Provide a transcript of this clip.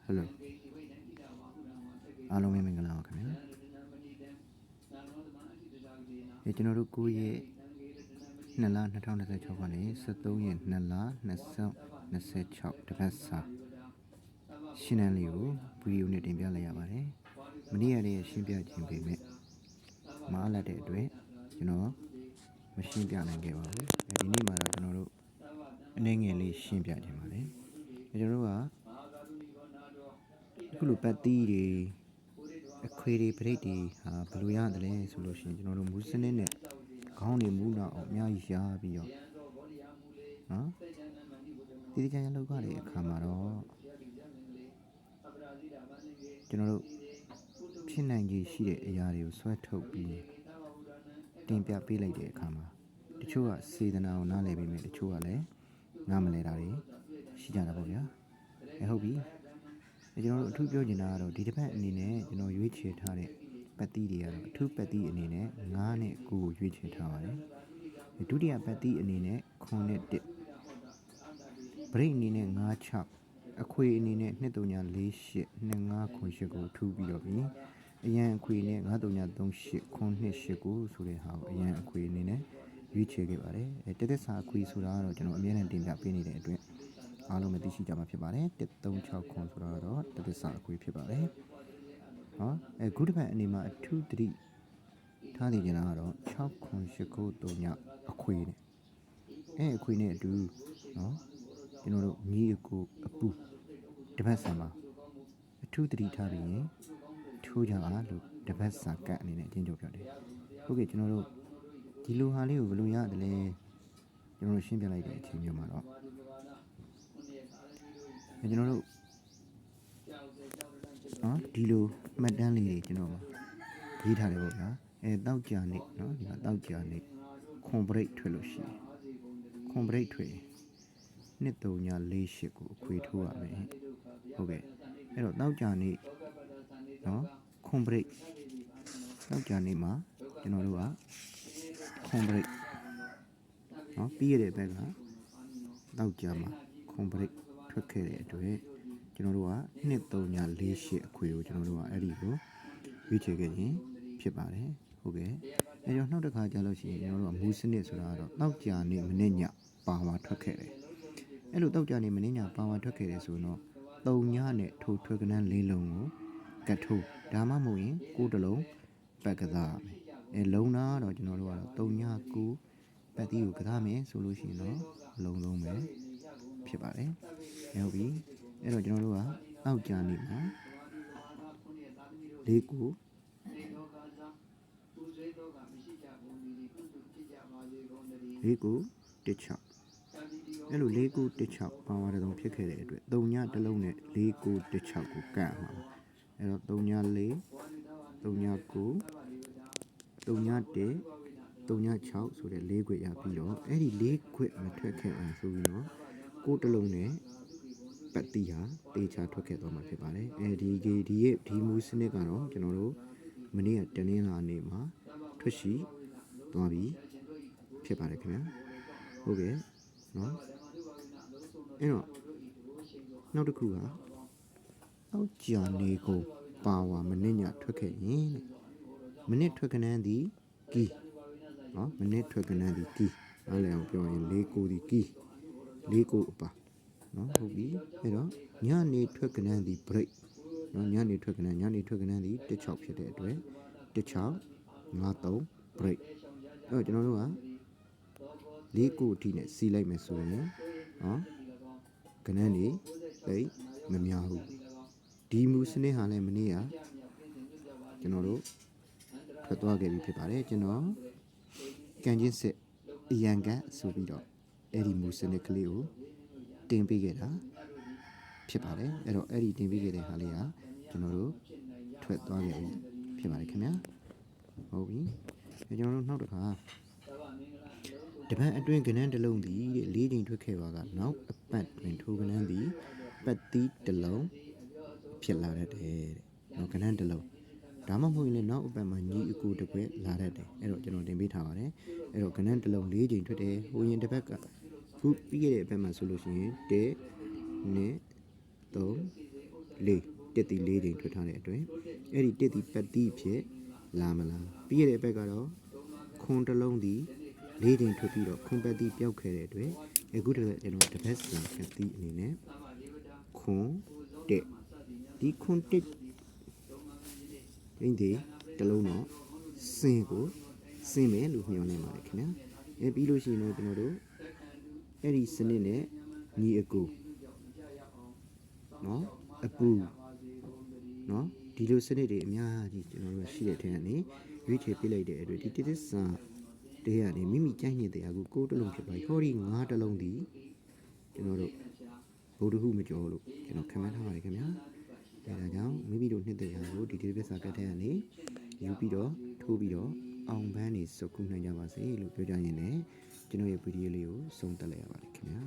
Hello အားလုံးပဲမင်္ဂလာပါခင်ဗျာကျွန်တော်တို့9ရက်2လ2026ကနေ13ရက်2လ2026တပတ်စာရှင်းလင်းလေးကိုဗီဒီယိုနဲ့တင်ပြလိုက်ရပါတယ်မနေ့ရက်ရဲ့ရှင်းပြခြင်းပေမဲ့မအားလက်တဲ့အတွက်ကျွန်တော်မရှင်းပြနိုင်ခဲ့ပါဘူးဒီနေ့မှာတော့ကျွန်တော်တို့အနေငယ်လေးရှင်းပြခြင်းပါတယ်ကျွန်တော်တို့ကအခုလိုပတ်တီးတွေအခွေတွေပရိတ်တွေဟာဘယ်လိုရတယ်လဲဆိုလို့ရှိရင်ကျွန်တော်တို့မူးစနစ်နဲ့ခေါင်းတွေမူးတော့အများကြီးရှားပြီးတော့နော်ဒီကြံရလောက်ရတဲ့အခါမှာတော့ကျွန်တော်တို့ဖြစ်နိုင်ခြေရှိတဲ့အရာတွေကိုဆွဲထုတ်ပြီးတင်ပြပေးလိုက်တဲ့အခါမှာတချို့ကစေတနာကိုနားလည်ပြီးမြဲတချို့ကလည်းနားမလည်တာတွေရှိကြတာပေါ့ဗျာဟုတ်ပြီကျွန်တော်တို့အထူးပြောချင်တာကတော့ဒီတစ်ပတ်အနေနဲ့ကျွန်တော်ရွေးချယ်ထားတဲ့ပတ်တီးတွေကတော့အထူးပတ်တီးအနေနဲ့9နဲ့9ကိုရွေးချယ်ထားပါတယ်ဒုတိယပတ်တီးအနေနဲ့9နဲ့1ဘရိတ်အနေနဲ့9 6အခွေအနေနဲ့2348 2598ကိုထူပြီးတော့ပြီးအရန်အခွေနဲ့9338 928ကိုဆိုတဲ့ဟာကိုအရန်အခွေအနေနဲ့ရွေးချယ်ခဲ့ပါတယ်တသက်စာအခွေဆိုတာကတော့ကျွန်တော်အများနဲ့တင်ပြပေးနေတဲ့အတွက်အားလုံးမသိရှိကြမှာဖြစ်ပါတယ်136ခွန်ဆိုတော့တသက်စာအခွေဖြစ်ပါတယ်ဟောခုတစ်ပတ်အနေမှာအထူးသတိထားနေကြတာကတော့6ခွန်8ခု3ညအခွေနဲ့အခွေနဲ့အတူနော်ကျွန်တော်တို့ညီအကိုအပူတပတ်စာမှာအထူးသတိထားပြီးရင်ထိုးကြပါလို့တပတ်စာကတ်အနေနဲ့အချင်းချုပ်ပြတယ်ဟုတ်ကဲ့ကျွန်တော်တို့ဒီလိုဟာလေးကိုဘယ်လိုရတယ်လဲကျွန်တော်တို့ရှင်းပြလိုက်တဲ့အချိန်မျိုးမှာတော့ကျွန်တော်တို့ဒီလိုမှတ်တမ်းလေးတွေကျွန်တော်မှာရေးထားတယ်ပေါ့ဗျာတောက်ကြနေနော်ဒီမှာတောက်ကြနေခွန်ဘရိတ်ထွက်လို့ရှိတယ်ခွန်ဘရိတ်ထွက်2348ကိုအခွေထိုးရမယ်ဟုတ်ကဲ့အဲ့တော့တောက်ကြနေနော်ခွန်ဘရိတ်တောက်ကြနေမှာကျွန်တော်တို့ကခွန်ဘရိတ်နော်ပြီးရတဲ့ဘက်ကတောက်ကြမှာခွန်ဘရိတ်ထွက်ခဲ့တဲ့အတွက်ကျွန်တော်တို့က2348အခွေကိုကျွန်တော်တို့ကအဲ့ဒီကိုရွေးချယ်ခဲ့ရင်ဖြစ်ပါတယ်ဟုတ်ကဲ့အဲ့တော့နောက်တစ်ခါကြာလို့ရှိရင်ကျွန်တော်တို့ကမူးစနစ်ဆိုတာကတော့တောက်ကြနေမနေ့ညပါဝါထွက်ခဲ့တယ်အဲ့လိုတောက်ကြနေမနေ့ညပါဝါထွက်ခဲ့တယ်ဆိုတော့3ညနဲ့ထိုးထွက်ကနန်း၄လုံးကိုကတ်ထိုးဒါမှမဟုတ်ရင်9တလုံးပတ်ကစားမယ်လုံနာတော့ကျွန်တော်တို့ကတော့3ည9ပတ်တီးကိုကစားမယ်ဆိုလို့ရှိရင်တော့အလုံးလုံးပဲဖြစ်ပါတယ်ဟုတ်ပြီအဲ့တော့ကျွန်တော်တို့ကတောက်ကြနေမှာ၄ခု၄ခု1 6အဲ့လို၄ခု1 6ပါဝါတုံးဖြစ်ခဲ့တဲ့အတွက်3ညတစ်လုံးနဲ့၄ခု1 6ကိုကတ်မှာအဲ့တော့3ည4 3ည9 3ည1 3ည6ဆိုတဲ့၄ခွက်ရပြီးတော့အဲ့ဒီ၄ခွက်မထွက်ခဲ့အောင်ဆိုပြီးတော့ကိုတစ်လုံးနဲ့ပတ်တီးဟာတေချာထွက်ခဲ့သွားမှာဖြစ်ပါတယ်ဒီမူစနစ်ကတော့ကျွန်တော်တို့မနေ့ကတနင်္လာနေ့မှာထွက်ရှိသွားပြီဖြစ်ပါတယ်ခင်ဗျာဟုတ်ကဲ့နော်အဲ့တော့နောက်တစ်ခုကအောက်ကြာနေကိုပါဝါမနေ့ညထွက်ခဲ့ရင်မနေ့ထွက်ကနန်းသည်ကီနော်မနေ့ထွက်ကနန်းသည်ကီအားလည်းအောင်ပြောရင်၄ကိုသည်ကီ၄ကိုအပါနော်ဟုတ်ပြီအဲ့တော့ညနေထွက်ကနန်းသည် break နော်ညနေထွက်ကနန်းသည်16ဖြစ်တဲ့အတွက်16 53 break အဲ့တော့ကျွန်တော်တို့က၄ကိုအထိနဲ့စီးလိုက်မယ်ဆိုရင်နော်ကနန်းနေသိမများဘူးဒီမူစနစ်ဟာလည်းမနေ့ကကျွန်တော်တို့ထွက်သွားခဲ့ပြီဖြစ်ပါတယ်ကျွန်တော်ကန်ချင်းစစ်အရန်ကဆိုပြီးတော့အဲ့ဒီမူစနစ်ကလေးကိုတင်ပေးခဲ့တာဖြစ်ပါတယ်အဲ့တော့အဲ့ဒီတင်ပေးခဲ့တဲ့ဟာလေးကကျွန်တော်တို့ထွက်သွားခဲ့ပြီဖြစ်ပါတယ်ခင်ဗျာဟုတ်ပြီကျွန်တော်တို့နောက်တစ်ခါတပန်းအတွင်းကနန်းတစ်လုံးသည်တဲ့၄ချိန်ထွက်ခဲ့ပါကနောက်အပတ်တွင်ထိုးကနန်းသည်ပတ်တီးတစ်လုံးဖြစ်လာတတ်တယ်တဲ့နော်ကနန်းတစ်လုံးဒါမှမဟုတ်ရင်လည်းနောက်အပတ်မှာညီအကူတစ်ခွက်လာတတ်တယ်အဲ့တော့ကျွန်တော်တင်ပေးထားပါတယ်အဲ့တော့ကနန်းတစ်လုံး၄ချိန်ထွက်တယ်ဟိုရင်တစ်ပတ်ကခုပြီးခဲ့တဲ့အပတ်မှာဆိုလို့ရှိရင်1 2 3 လေးတက်တီလေးချိန်ထွက်ထားတဲ့အတွက်အဲ့ဒီတက်တီပတ်တီဖြစ်လာမလားပြီးရတဲ့ဘက်ကတော့ခွန်တစ်လုံးဒီလေးချိန်ထွက်ပြီးတော့ခွန်ပတ်တီပျောက်ခဲ့တဲ့အတွက်အခုတည်းကကျွန်တော်တစ်ပတ်စံပတ်တီအနေနဲ့ခွန်တက်ဒီခွန်တက်ရင်းဒီတစ်လုံးတော့စင်ကိုစင်မယ်လို့မျှော်နေပါတယ်ခင်ဗျာပြီးလို့ရှိရင်တော့ကျွန်တော်တို့အဲ့ဒီစနစ်နဲ့ညီအကူနော်အပူနော်ဒီလိုစနစ်တွေအများကြီးကျွန်တော်တို့ရှိတဲ့ထဲကနေရွေးချယ်ပြလိုက်တဲ့အတွက်ဒီတစ်သစ္စာတွေကနေမိမိကြိုက်နေတဲ့အားကို6တလုံးဖြစ်ပါဟောဒီ9တလုံးဒီကျွန်တော်တို့ဘုဒ္ဓဟုမကျော်လို့ကျွန်တော်ခံမှန်းထားပါတယ်ခင်ဗျာဒါကြောင့်မိမိတို့နှစ်သက်ရာကိုဒီတစ်သစ္စာကတ်ထဲကနေယူပြီးတော့ထိုးပြီးတော့အောင်ပန်းနေစုပ်ကူးနိုင်ကြပါစေလို့ပြောကြရင်လည်းကျွန်တော်ရဲ့ဗီဒီယိုလေးကိုဆုံးသက်လိုက်ရပါတယ်ခင်ဗျာ